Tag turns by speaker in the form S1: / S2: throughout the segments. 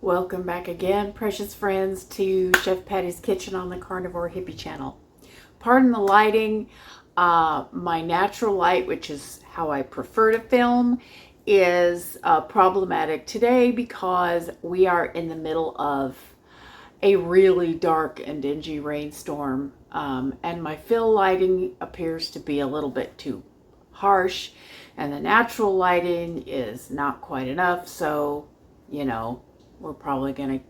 S1: Welcome back again, precious friends, to Chef Patty's Kitchen on the Carnivore Hippie channel. Pardon the lighting. My natural light, which is how I prefer to film, is problematic today because we are in the middle of a really dark and dingy rainstorm, and my fill lighting appears to be a little bit too harsh, and the natural lighting is not quite enough, so we're probably going to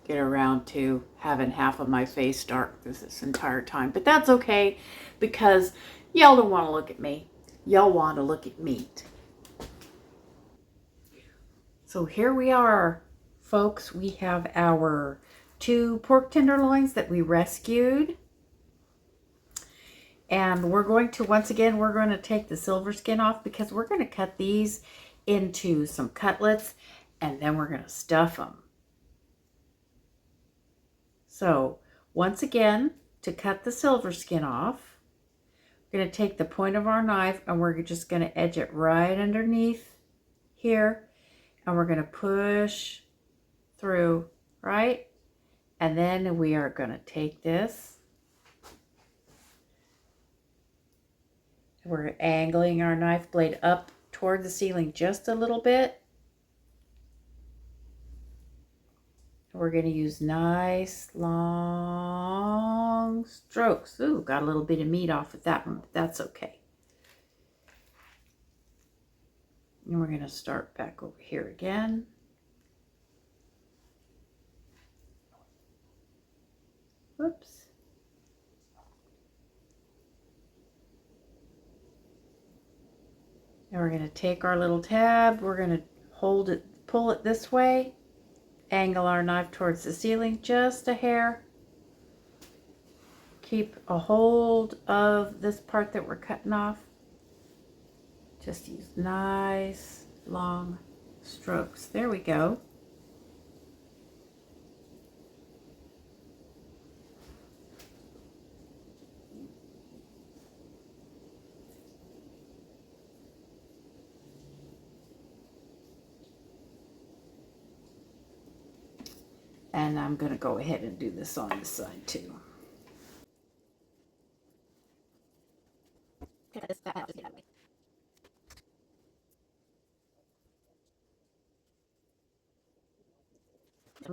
S1: get around to having half of my face dark this entire time. But that's okay, because y'all don't want to look at me. Y'all want to look at meat. So here we are, folks. We have our 2 pork tenderloins that we rescued. And we're going to, once again, we're going to take the silver skin off because we're going to cut these into some cutlets, and then we're going to stuff them. So once again, to cut the silver skin off, we're going to take the point of our knife and we're just going to edge it right underneath here, and we're going to push through, right? And then we are going to take this, we're angling our knife blade up toward the ceiling just a little bit. We're going to use nice long strokes. Ooh, got a little bit of meat off of that one, but that's okay. And we're going to start back over here again. Whoops. And we're going to take our little tab. We're going to hold it, pull it this way. Angle our knife towards the ceiling just a hair. Keep a hold of this part that we're cutting off. Just use nice long strokes. There we go. And I'm going to go ahead and do this on this side too. Cut this out, just get out of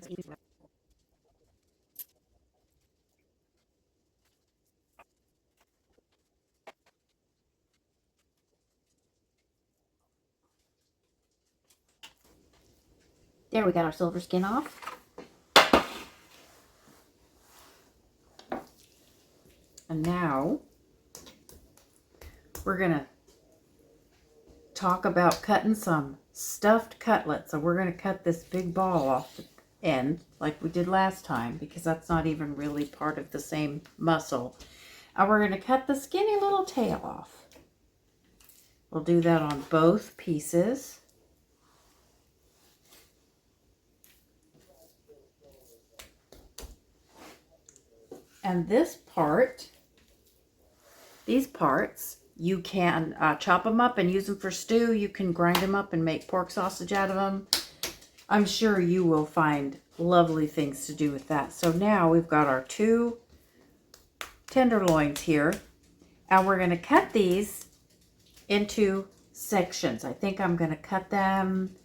S1: the way. There, we got our silver skin off. And now we're going to talk about cutting some stuffed cutlets. So we're going to cut this big ball off the end like we did last time, because that's not even really part of the same muscle. And we're going to cut the skinny little tail off. We'll do that on both pieces. And this part, these parts, you can chop them up and use them for stew. You can grind them up and make pork sausage out of them. I'm sure you will find lovely things to do with that. So now we've got our 2 tenderloins here, and we're going to cut these into sections. I think I'm going to cut them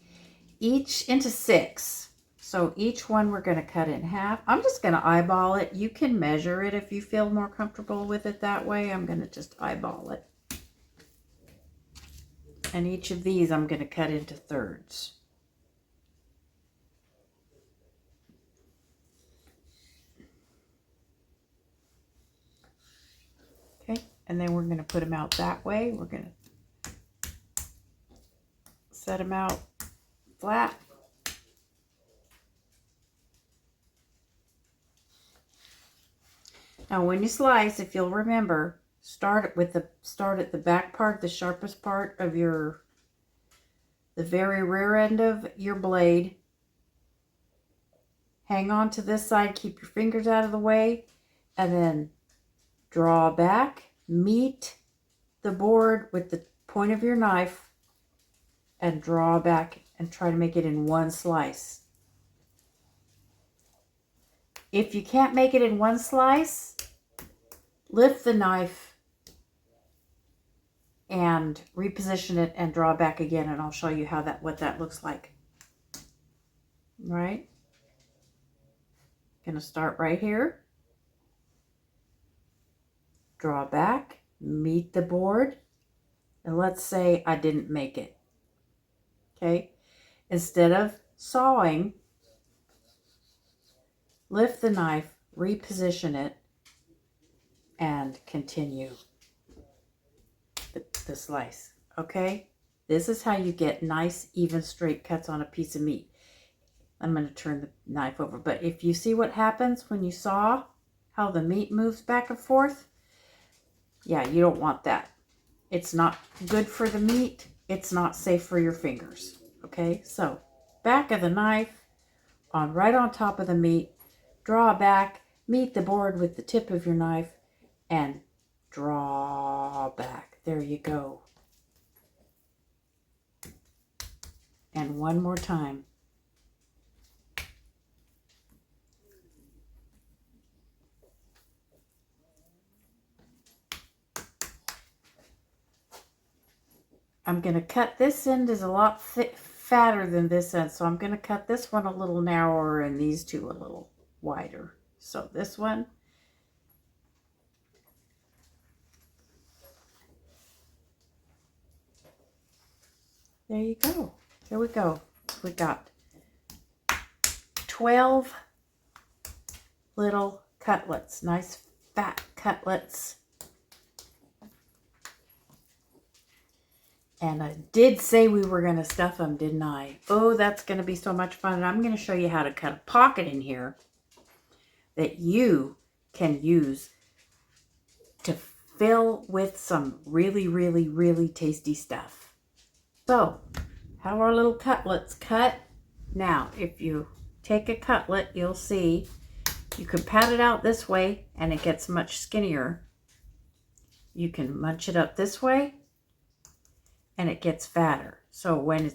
S1: each into 6. So each one we're going to cut in half. I'm just going to eyeball it. You can measure it if you feel more comfortable with it that way. I'm going to just eyeball it. And each of these I'm going to cut into thirds. Okay, and then we're going to put them out that way. We're going to set them out flat. Now when you slice, if you'll remember, start at the back part, the sharpest part of the very rear end of your blade. Hang on to this side, keep your fingers out of the way, and then draw back, meet the board with the point of your knife, and draw back and try to make it in one slice. If you can't make it in one slice, lift the knife and reposition it and draw back again, and I'll show you how what that looks like. Right? Gonna start right here. Draw back, meet the board, and let's say I didn't make it. Okay? Instead of sawing, lift the knife, reposition it, and continue the slice. Okay? This is how you get nice, even, straight cuts on a piece of meat. I'm going to turn the knife over. But if you see what happens when you saw, how the meat moves back and forth, yeah, you don't want that. It's not good for the meat. It's not safe for your fingers. Okay? So, back of the knife, right on top of the meat, draw back, meet the board with the tip of your knife, and draw back. There you go. And one more time. I'm going to cut this end is a lot fatter than this end, so I'm going to cut this one a little narrower and these two a little wider. So this one, there you go. There we go. We got 12 little cutlets, nice fat cutlets. And I did say we were going to stuff them, didn't I? Oh, that's going to be so much fun. And I'm going to show you how to cut a pocket in here that you can use to fill with some really, really, really tasty stuff. So, how our little cutlets cut. Now, if you take a cutlet, you'll see you can pat it out this way and it gets much skinnier. You can munch it up this way and it gets fatter. So when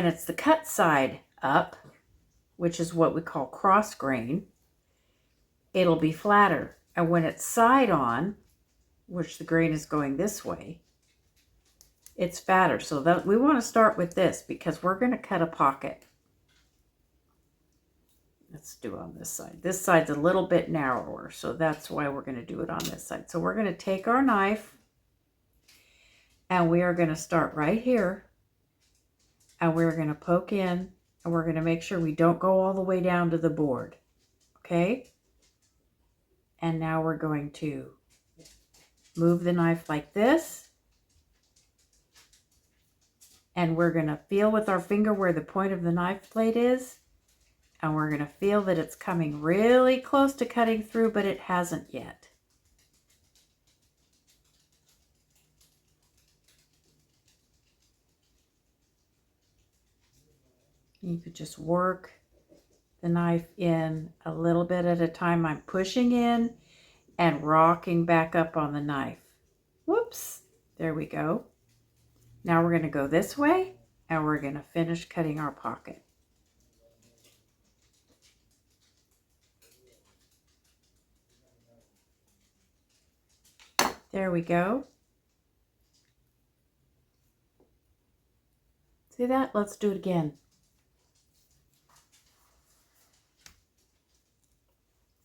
S1: it's the cut side up, which is what we call cross grain, it'll be flatter. And when it's side on, which the grain is going this way, it's fatter. So that we want to start with this because we're going to cut a pocket. Let's do on this side. This side's a little bit narrower, so that's why we're going to do it on this side. So we're going to take our knife and we are going to start right here, and we're going to poke in, and we're going to make sure we don't go all the way down to the board. Okay? And now we're going to move the knife like this, and we're going to feel with our finger where the point of the knife blade is, and we're going to feel that it's coming really close to cutting through, but it hasn't yet. You could just work the knife in a little bit at a time. I'm pushing in and rocking back up on the knife. Whoops, there we go. Now we're going to go this way and we're going to finish cutting our pocket. There we go. See that? Let's do it again.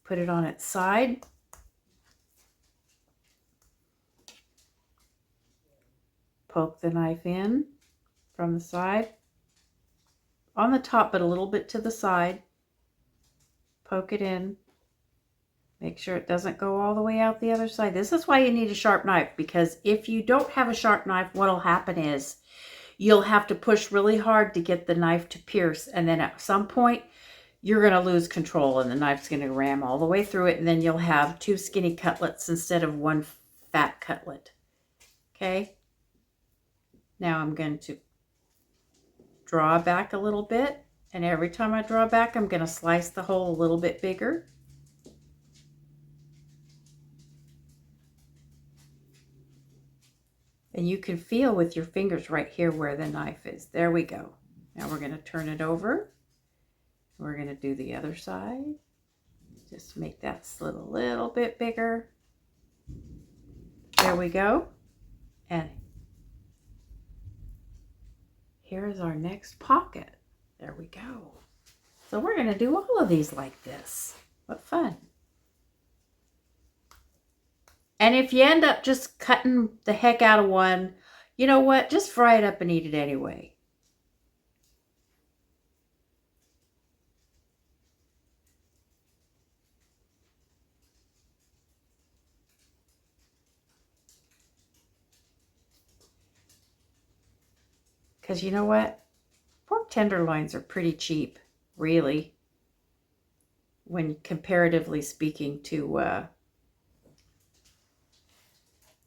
S1: Put it on its side. Poke the knife in from the side. On the top, but a little bit to the side. Poke it in. Make sure it doesn't go all the way out the other side. This is why you need a sharp knife, because if you don't have a sharp knife, what'll happen is you'll have to push really hard to get the knife to pierce, and then at some point you're going to lose control and the knife's going to ram all the way through it, and then you'll have two skinny cutlets instead of one fat cutlet. Okay? Now I'm going to draw back a little bit, and every time I draw back, I'm going to slice the hole a little bit bigger. And you can feel with your fingers right here where the knife is. There we go. Now we're going to turn it over. We're going to do the other side. Just make that slit a little bit bigger. There we go. And here's our next pocket. There we go. So we're going to do all of these like this. What fun. And if you end up just cutting the heck out of one, you know what? Just fry it up and eat it anyway. Because you know what? Pork tenderloins are pretty cheap, really, when comparatively speaking to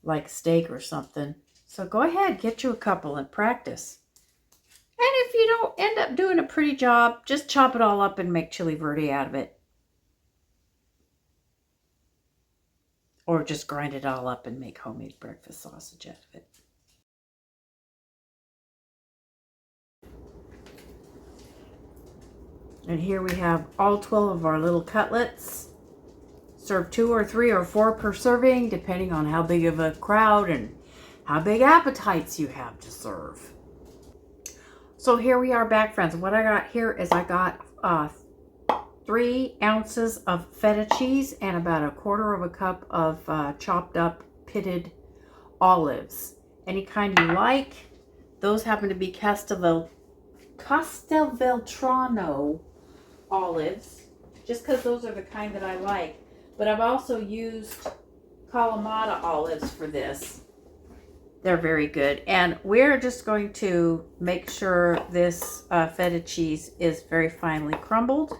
S1: like steak or something. So go ahead, get you a couple and practice. And if you don't end up doing a pretty job, just chop it all up and make chili verde out of it. Or just grind it all up and make homemade breakfast sausage out of it. And here we have all 12 of our little cutlets. Serve 2 or 3 or 4 per serving, depending on how big of a crowd and how big appetites you have to serve. So here we are back, friends. What I got here is I got 3 ounces of feta cheese and about 1/4 cup of chopped up pitted olives. Any kind you like. Those happen to be Castelvetrano olives, just because those are the kind that I like. But I've also used Kalamata olives for this. They're very good. And we're just going to make sure this feta cheese is very finely crumbled.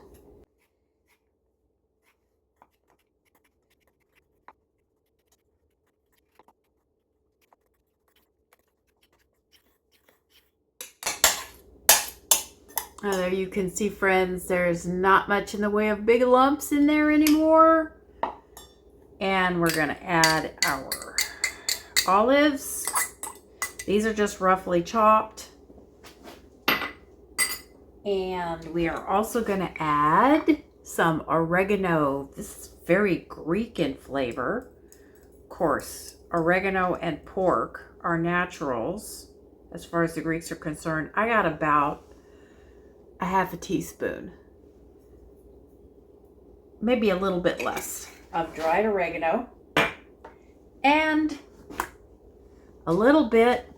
S1: There you can see, friends, there's not much in the way of big lumps in there anymore. And we're going to add our olives. These are just roughly chopped. And we are also going to add some oregano. This is very Greek in flavor. Of course, oregano and pork are naturals as far as the Greeks are concerned. I got about 1/2 teaspoon, maybe a little bit less, of dried oregano, and a little bit,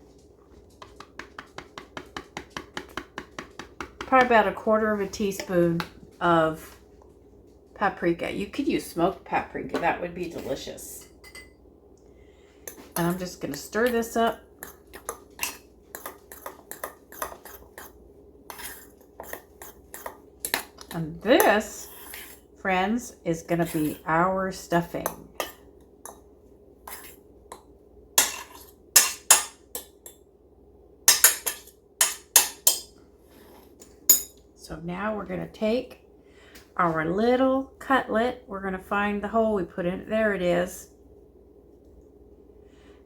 S1: probably about 1/4 teaspoon of paprika. You could use smoked paprika. That would be delicious. And I'm just going to stir this up. And this, friends, is going to be our stuffing. So now we're going to take our little cutlet. We're going to find the hole we put in it. There it is.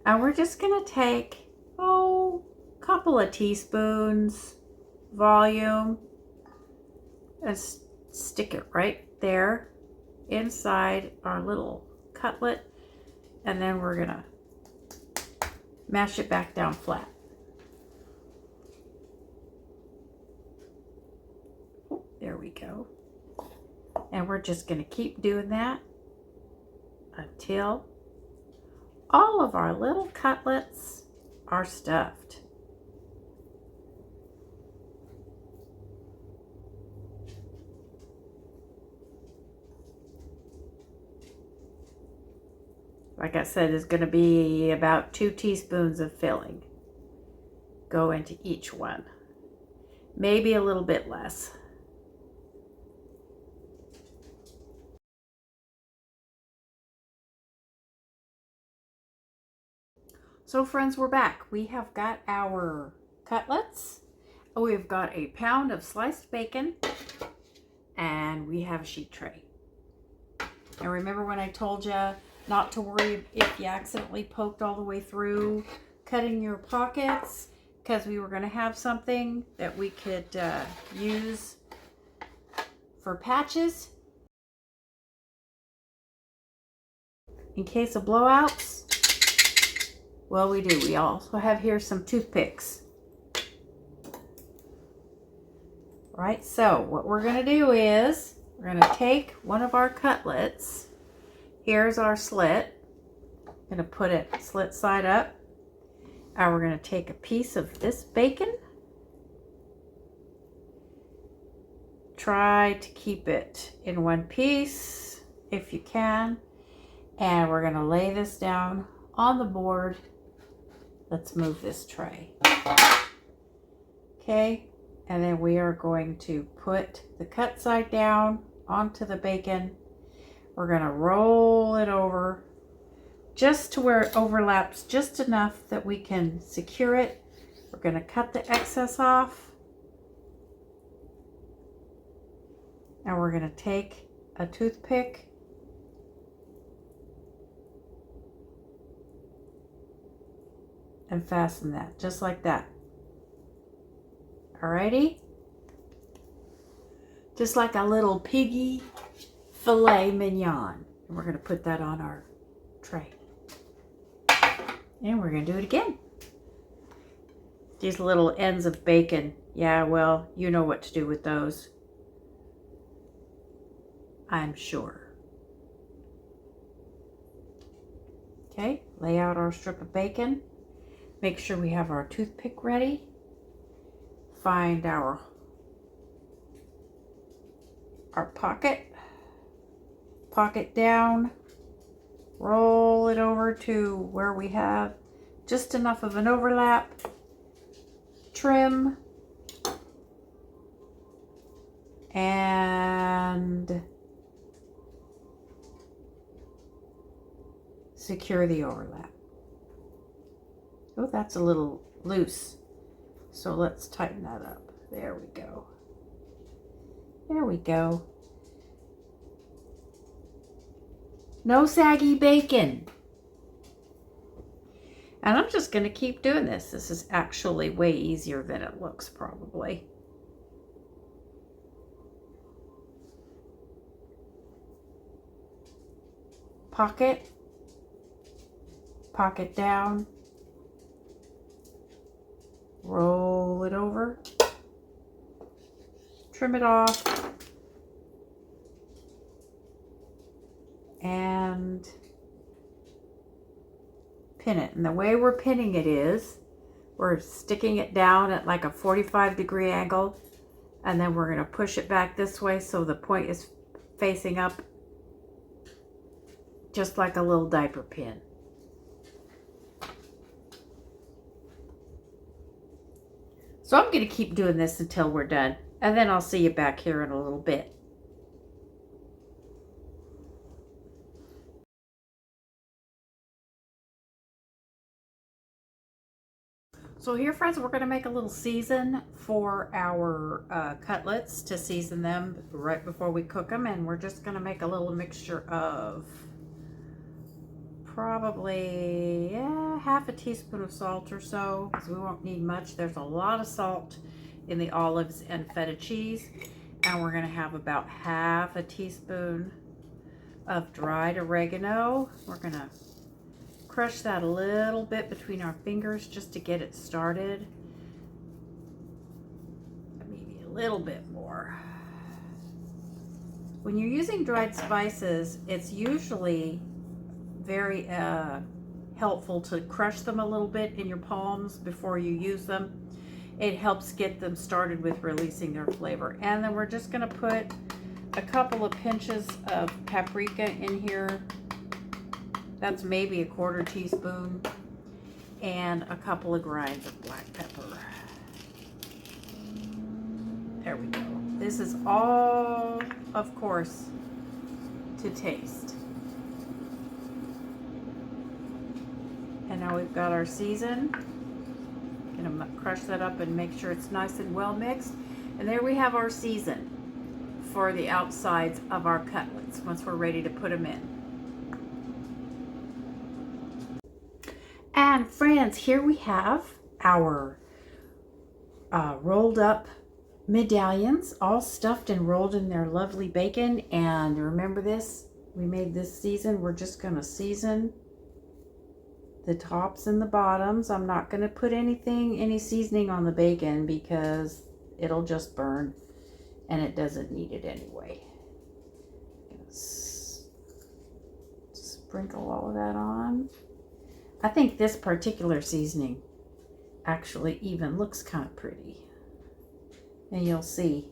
S1: And we're just going to take, a couple of teaspoons volume and stick it right there inside our little cutlet, and then we're gonna mash it back down flat. Oh, there we go. And we're just gonna keep doing that until all of our little cutlets are stuffed. Like I said, it's going to be about 2 teaspoons of filling go into each one. Maybe a little bit less. So friends, we're back. We have got our cutlets. We've got a pound of sliced bacon, and we have a sheet tray. And remember when I told you not to worry if you accidentally poked all the way through cutting your pockets, because we were going to have something that we could use for patches in case of blowouts. Well, we do. We also have here some toothpicks. Right, so what we're going to do is we're going to take one of our cutlets. Here's our slit. I'm going to put it slit side up. And we're going to take a piece of this bacon. Try to keep it in one piece if you can. And we're going to lay this down on the board. Let's move this tray. Okay, and then we are going to put the cut side down onto the bacon. We're going to roll it over just to where it overlaps just enough that we can secure it. We're going to cut the excess off. And we're going to take a toothpick and fasten that just like that. Alrighty? Just like a little piggy filet mignon. And we're going to put that on our tray. And we're going to do it again. These little ends of bacon. Yeah, well, you know what to do with those. I'm sure. Okay, lay out our strip of bacon. Make sure we have our toothpick ready. Find our pocket. Pocket down. Roll it over to where we have just enough of an overlap. Trim. And secure the overlap. Oh, that's a little loose. So let's tighten that up. There we go. There we go. No saggy bacon. And I'm just going to keep doing this. This is actually way easier than it looks probably. Pocket. Pocket down. Roll it over. Trim it off. And pin it. And the way we're pinning it is we're sticking it down at like a 45-degree angle, and then we're going to push it back this way so the point is facing up, just like a little diaper pin. So I'm going to keep doing this until we're done, and then I'll see you back here in a little bit. So here, friends, we're going to make a little season for our cutlets to season them right before we cook them. And we're just going to make a little mixture of probably half a teaspoon of salt or so, because we won't need much. There's a lot of salt in the olives and feta cheese. And we're going to have about half a teaspoon of dried oregano. We're going to crush that a little bit between our fingers just to get it started. Maybe a little bit more. When you're using dried spices, it's usually very helpful to crush them a little bit in your palms before you use them. It helps get them started with releasing their flavor. And then we're just going to put a couple of pinches of paprika in here. That's maybe a quarter teaspoon, and a couple of grinds of black pepper. There we go. This is all, of course, to taste. And now we've got our season. Gonna crush that up and make sure it's nice and well mixed. And there we have our season for the outsides of our cutlets once we're ready to put them in. And friends, here we have our rolled up medallions, all stuffed and rolled in their lovely bacon. And remember this, we made this season. We're just going to season the tops and the bottoms. I'm not going to put any seasoning on the bacon because it'll just burn and it doesn't need it anyway. Sprinkle all of that on. I think this particular seasoning actually even looks kind of pretty. And you'll see.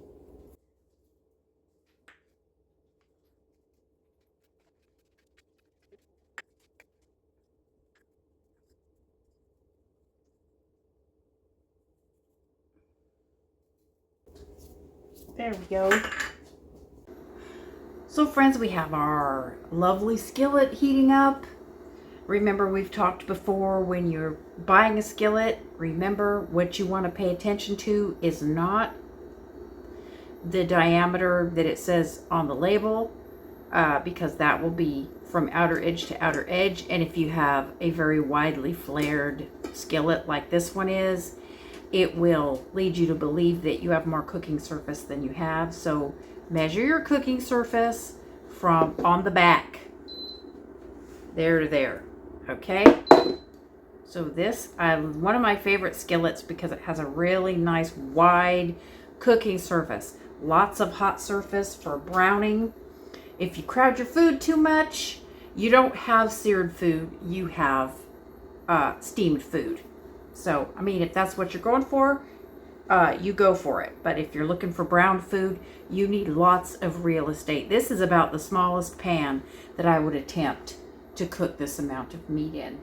S1: There we go. So friends, we have our lovely skillet heating up. Remember, we've talked before, when you're buying a skillet, remember what you want to pay attention to is not the diameter that it says on the label, because that will be from outer edge to outer edge. And if you have a very widely flared skillet like this one is, it will lead you to believe that you have more cooking surface than you have. So measure your cooking surface from on the back, there to there. Okay, so this one of my favorite skillets because it has a really nice wide cooking surface, lots of hot surface for browning. If you crowd your food too much, you don't have seared food, you have steamed food. So I mean, if that's what you're going for, you go for it. But if you're looking for brown food, you need lots of real estate. This is about the smallest pan that I would attempt to cook this amount of meat in.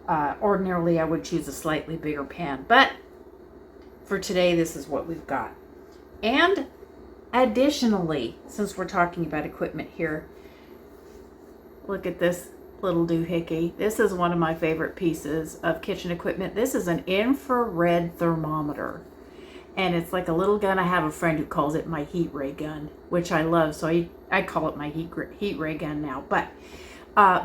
S1: Ordinarily I would choose a slightly bigger pan, but for today this is what we've got. And additionally, since we're talking about equipment here, look at this little doohickey. This is one of my favorite pieces of kitchen equipment. This is an infrared thermometer, and it's like a little gun. I have a friend who calls it my heat ray gun, which I love, so I call it my heat ray gun now. But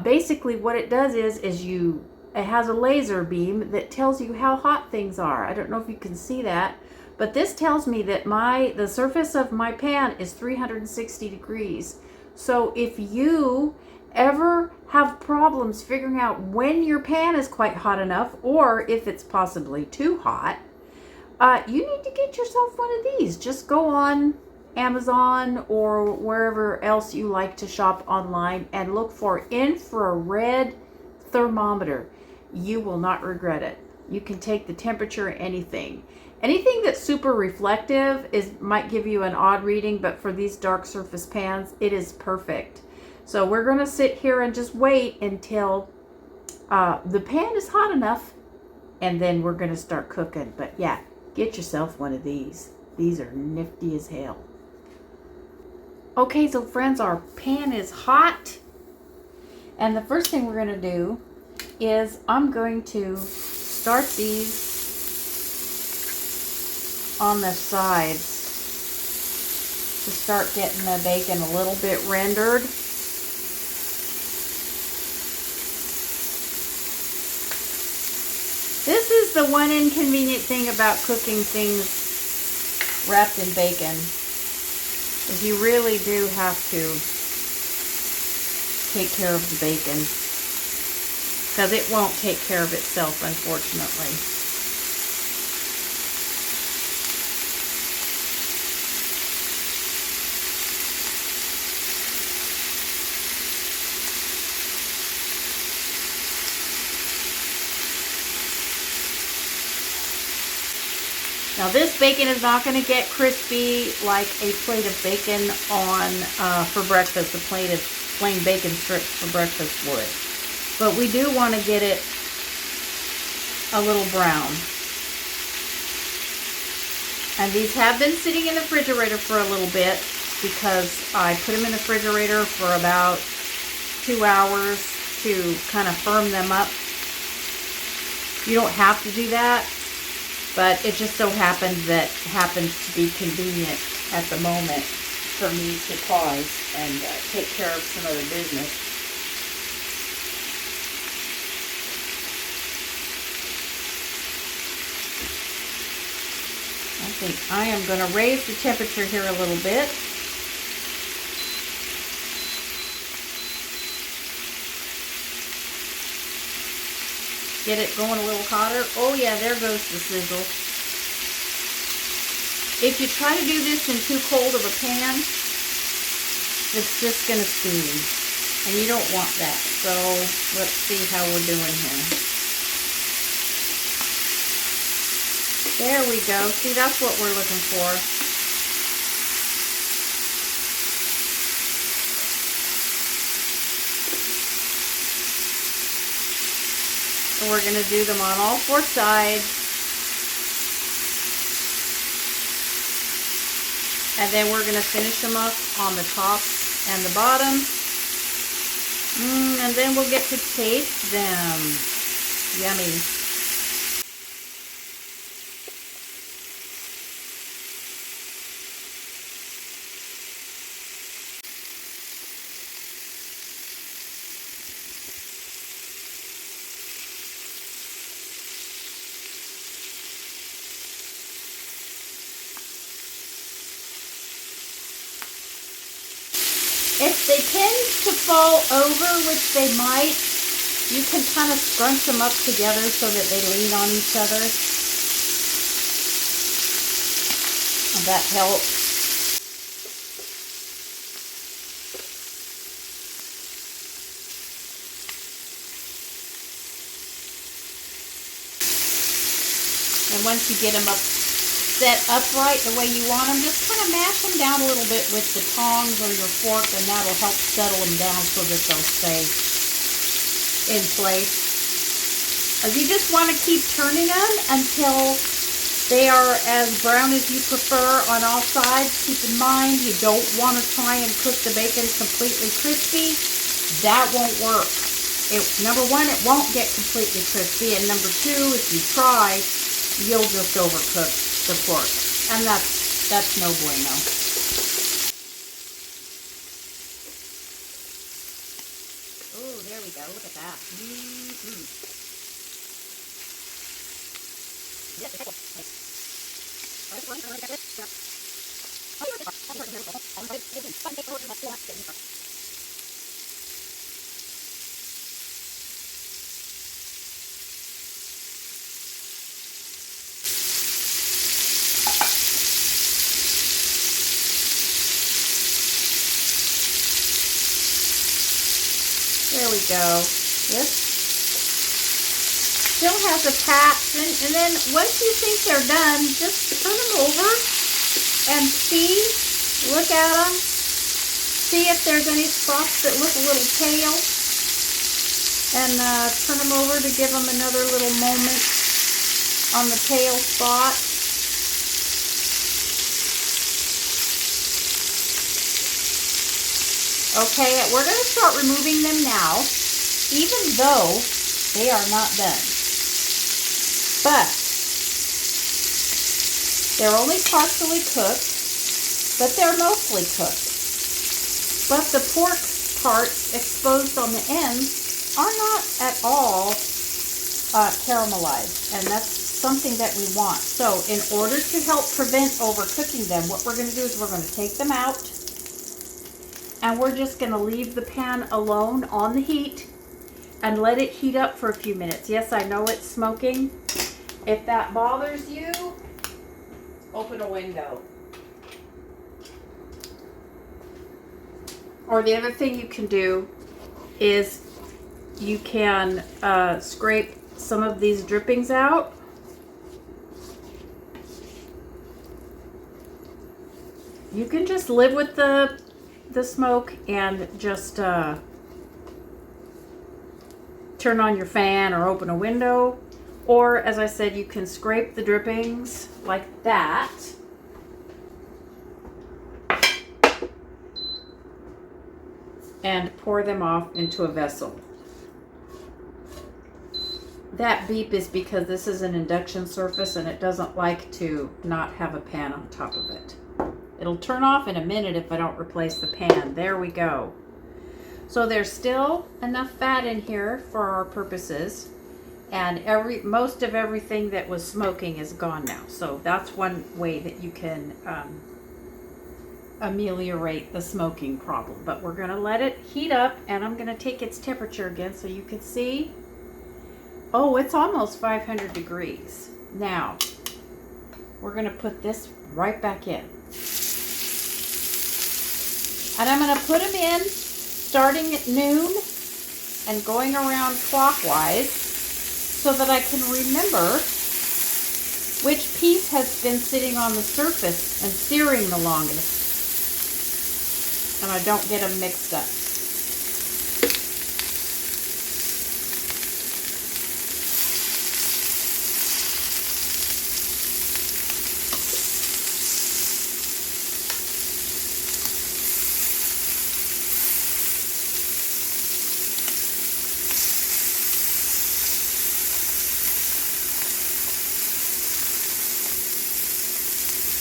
S1: basically what it does is it has a laser beam that tells you how hot things are. I don't know if you can see that, but this tells me that the surface of my pan is 360 degrees. So if you ever have problems figuring out when your pan is quite hot enough, or if it's possibly too hot, you need to get yourself one of these. Just go on Amazon or wherever else you like to shop online and look for infrared thermometer. You will not regret it. You can take the temperature of anything. Anything that's super reflective might give you an odd reading, but for these dark surface pans, it is perfect. So we're going to sit here and just wait until the pan is hot enough, and then we're going to start cooking. But yeah, get yourself one of these. These are nifty as hell. Okay, so friends, our pan is hot, and the first thing we're going to do is I'm going to start these on the sides to start getting the bacon a little bit rendered. This is the one inconvenient thing about cooking things wrapped in bacon, is you really do have to take care of the bacon, because it won't take care of itself, unfortunately. Now this bacon is not going to get crispy like a plate of bacon for breakfast, a plate of plain bacon strips for breakfast would. But we do want to get it a little brown. And these have been sitting in the refrigerator for a little bit because I put them in the refrigerator for about 2 hours to kind of firm them up. You don't have to do that, but it just so happens to be convenient at the moment for me to pause and take care of some other business. think I am going to raise the temperature here a little bit. Get it going a little hotter. Oh yeah, there goes the sizzle. If you try to do this in too cold of a pan, it's just going to steam. And you don't want that. So let's see how we're doing here. There we go. See, that's what we're looking for. So we're going to do them on all 4 sides. And then we're going to finish them up on the top and the bottom. And then we'll get to taste them. Yummy. If they tend to fall over, which they might, you can kind of scrunch them up together so that they lean on each other. And that helps. And once you get them up set upright the way you want them, just kind of mash them down a little bit with the tongs or your fork, and that'll help settle them down so that they'll stay in place. You just want to keep turning them until they are as brown as you prefer on all sides. Keep in mind, you don't want to try and cook the bacon completely crispy. That won't work. Number one, it won't get completely crispy, and number two, if you try, you'll just overcook the pork, and that's no bueno. Oh, there we go. Look at that. There we go. This still has a patch, and then once you think they're done, just turn them over and look at them, see if there's any spots that look a little pale, and turn them over to give them another little moment on the pale spot. Okay, we're going to start removing them now, even though they are not done. But they're only partially cooked, but they're mostly cooked. But the pork parts exposed on the ends are not at all caramelized, and that's something that we want. So in order to help prevent overcooking them, what we're going to do is we're going to take them out. And we're just going to leave the pan alone on the heat and let it heat up for a few minutes. Yes, I know it's smoking. If that bothers you, open a window. Or the other thing you can do is you can scrape some of these drippings out. You can just live with the smoke and just turn on your fan or open a window, or as I said, you can scrape the drippings like that and pour them off into a vessel. That beep is because this is an induction surface and it doesn't like to not have a pan on top of it. It'll turn off in a minute if I don't replace the pan. There we go. So there's still enough fat in here for our purposes. And most of everything that was smoking is gone now. So that's one way that you can ameliorate the smoking problem. But we're gonna let it heat up, and I'm gonna take its temperature again so you can see. Oh, it's almost 500 degrees. Now, we're gonna put this right back in. And I'm gonna put them in starting at noon and going around clockwise so that I can remember which piece has been sitting on the surface and searing the longest. And I don't get them mixed up.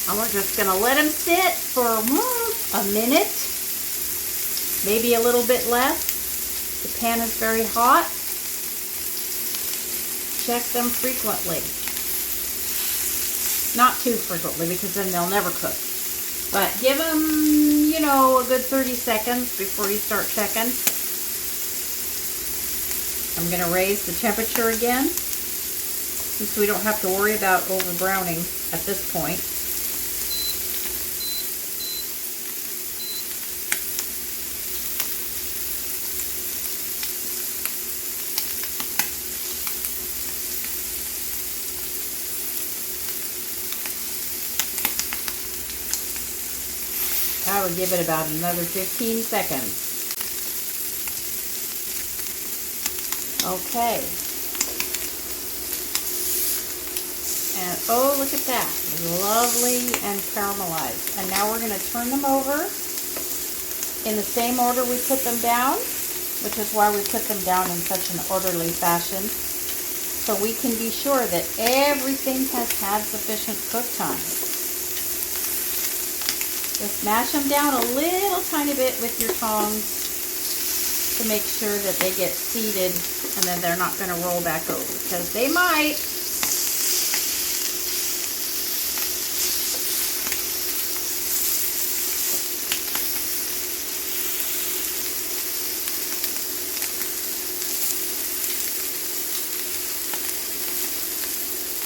S1: And we're just gonna let them sit for a minute, maybe a little bit less. The pan is very hot. Check them frequently. Not too frequently, because then they'll never cook. But give them, you know, a good 30 seconds before you start checking. I'm gonna raise the temperature again, since we don't have to worry about over browning at this point. I would give it about another 15 seconds. Okay. And oh, look at that. Lovely and caramelized. And now we're going to turn them over in the same order we put them down, which is why we put them down in such an orderly fashion, so we can be sure that everything has had sufficient cook time. Just mash them down a little tiny bit with your tongs to make sure that they get seated, and then they're not going to roll back over, because they might.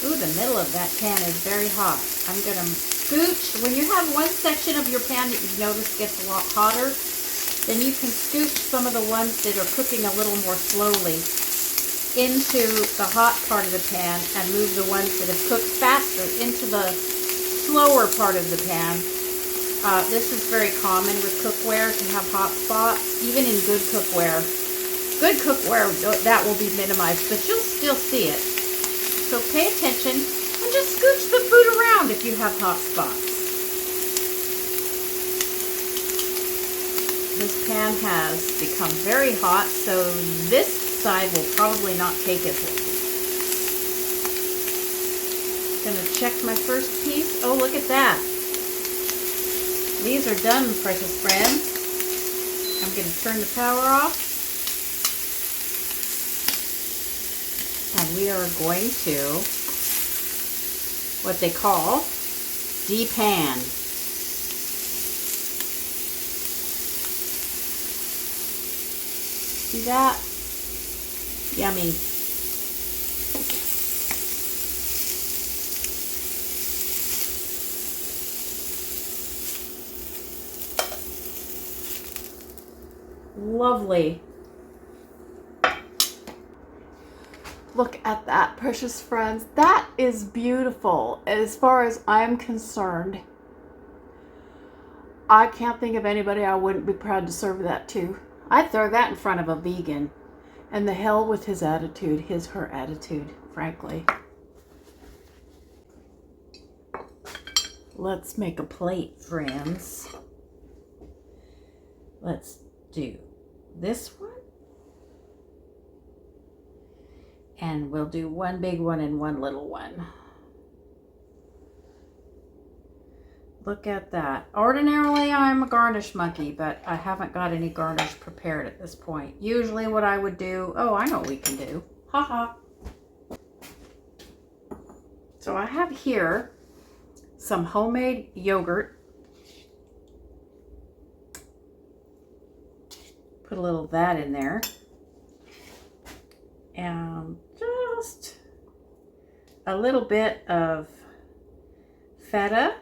S1: Ooh, the middle of that pan is very hot. I'm going to scooch. When you have one section of your pan that you've noticed gets a lot hotter, then you can scooch some of the ones that are cooking a little more slowly into the hot part of the pan and move the ones that have cooked faster into the slower part of the pan. This is very common with cookware to have hot spots, even in good cookware. Good cookware, that will be minimized, but you'll still see it. So pay attention and just scooch the food around if you have hot spots. This pan has become very hot, so this side will probably not take as long. Gonna check my first piece. Oh, look at that. These are done, precious friends. I'm gonna turn the power off. And we are going to, what they call, depan. See that? Yummy. Lovely. Look at that, precious friends. That is beautiful. As far as I'm concerned, I can't think of anybody I wouldn't be proud to serve that to. I'd throw that in front of a vegan. And the hell with his attitude, her attitude, frankly. Let's make a plate, friends. Let's do this one. And we'll do one big one and one little one. Look at that. Ordinarily, I'm a garnish monkey, but I haven't got any garnish prepared at this point. Usually what I would do, oh, I know what we can do. Haha. So I have here some homemade yogurt. Put a little of that in there. And just a little bit of feta.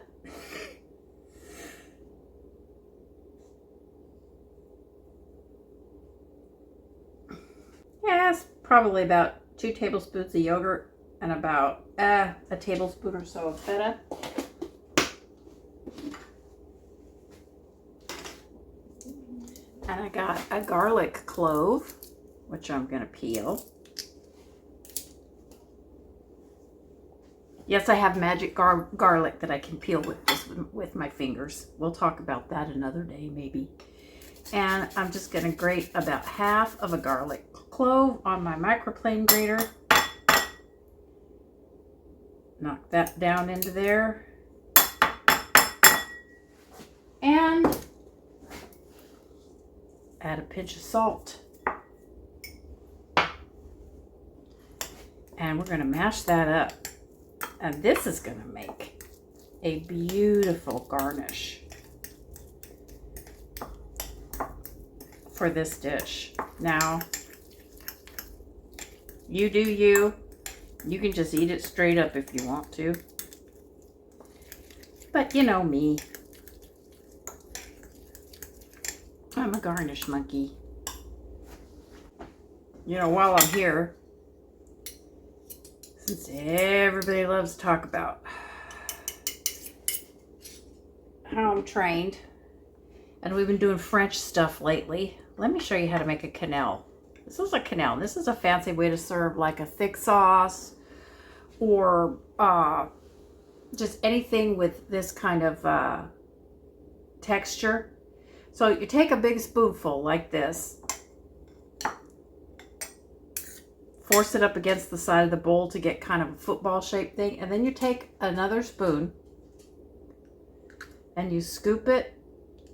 S1: Yeah, it's probably about 2 tablespoons of yogurt and about a tablespoon or so of feta. And I got a garlic clove, which I'm going to peel. Yes, I have magic garlic that I can peel with my fingers. We'll talk about that another day, maybe. And I'm just going to grate about half of a garlic clove on my microplane grater. Knock that down into there. And add a pinch of salt. And we're going to mash that up. And this is going to make a beautiful garnish for this dish. Now, you do you. You can just eat it straight up if you want to. But you know me. I'm a garnish monkey. You know, while I'm here, since everybody loves to talk about how I'm trained, and we've been doing French stuff lately, let me show you how to make a quenelle. This is a quenelle. This is a fancy way to serve like a thick sauce or just anything with this kind of texture. So you take a big spoonful like this, force it up against the side of the bowl to get kind of a football shaped thing, and then you take another spoon and you scoop it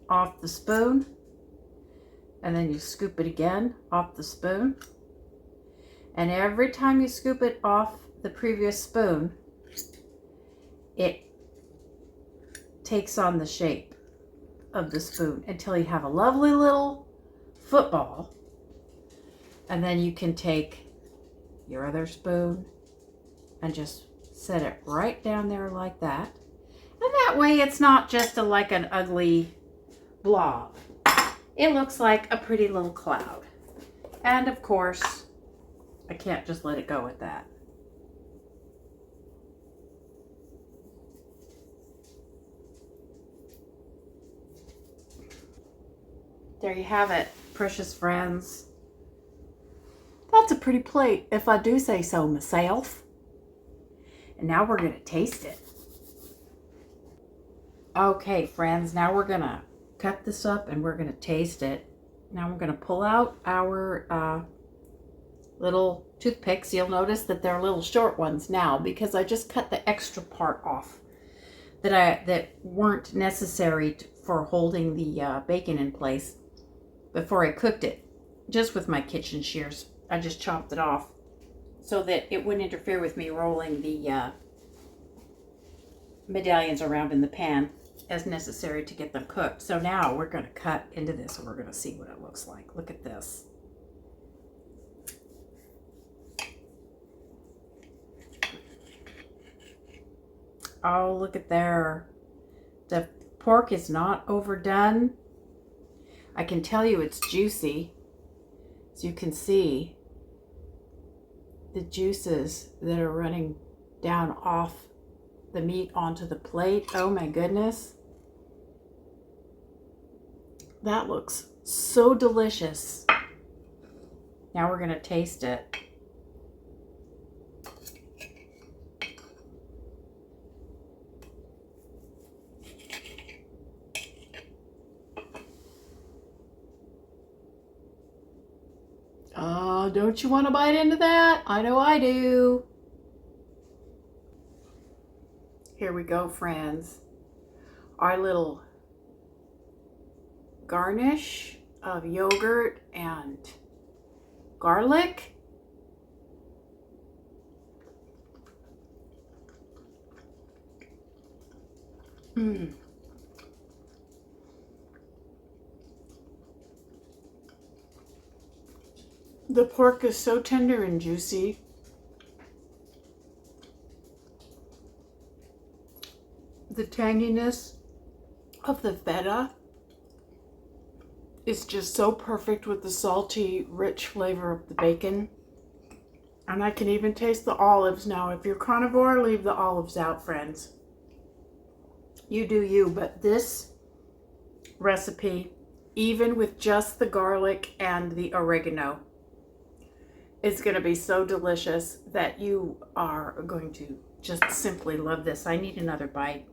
S1: off the spoon, and then you scoop it again off the spoon, and every time you scoop it off the previous spoon, it takes on the shape of the spoon until you have a lovely little football. And then you can take your other spoon and just set it right down there like that. And that way it's not just like an ugly blob. It looks like a pretty little cloud. And of course, I can't just let it go at that. There you have it, precious friends. That's a pretty plate, if I do say so myself. And now we're going to taste it. Okay, friends, now we're going to cut this up and we're going to taste it. Now we're going to pull out our little toothpicks. You'll notice that they're little short ones now because I just cut the extra part off that weren't necessary for holding the bacon in place before I cooked it. Just with my kitchen shears, I just chopped it off so that it wouldn't interfere with me rolling the medallions around in the pan as necessary to get them cooked. So now we're going to cut into this and we're going to see what it looks like. Look at this. Oh, look at there. The pork is not overdone. I can tell you it's juicy. As you can see, the juices that are running down off the meat onto the plate. Oh my goodness. That looks so delicious. Now we're going to taste it. Oh, don't you want to bite into that? I know I do. Here we go, friends. Our little garnish of yogurt and garlic. Mm. The pork is so tender and juicy. The tanginess of the feta is just so perfect with the salty, rich flavor of the bacon. And I can even taste the olives now. If you're carnivore, leave the olives out, friends. You do you, but this recipe, even with just the garlic and the oregano, is going to be so delicious that you are going to just simply love this. I need another bite.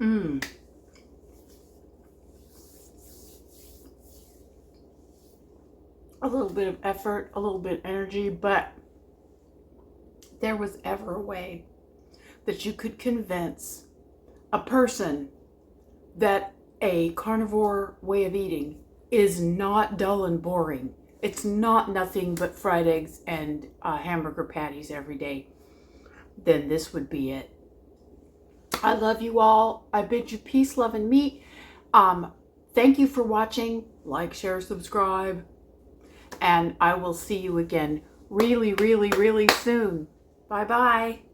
S1: Mmm. A little bit of effort, a little bit of energy, but there was ever a way that you could convince a person that a carnivore way of eating is not dull and boring. It's not nothing but fried eggs and hamburger patties every day, then this would be it. I love you all. I bid you peace, love, and meat. Thank you for watching. Like, share, subscribe. And I will see you again really, really, really soon. Bye-bye.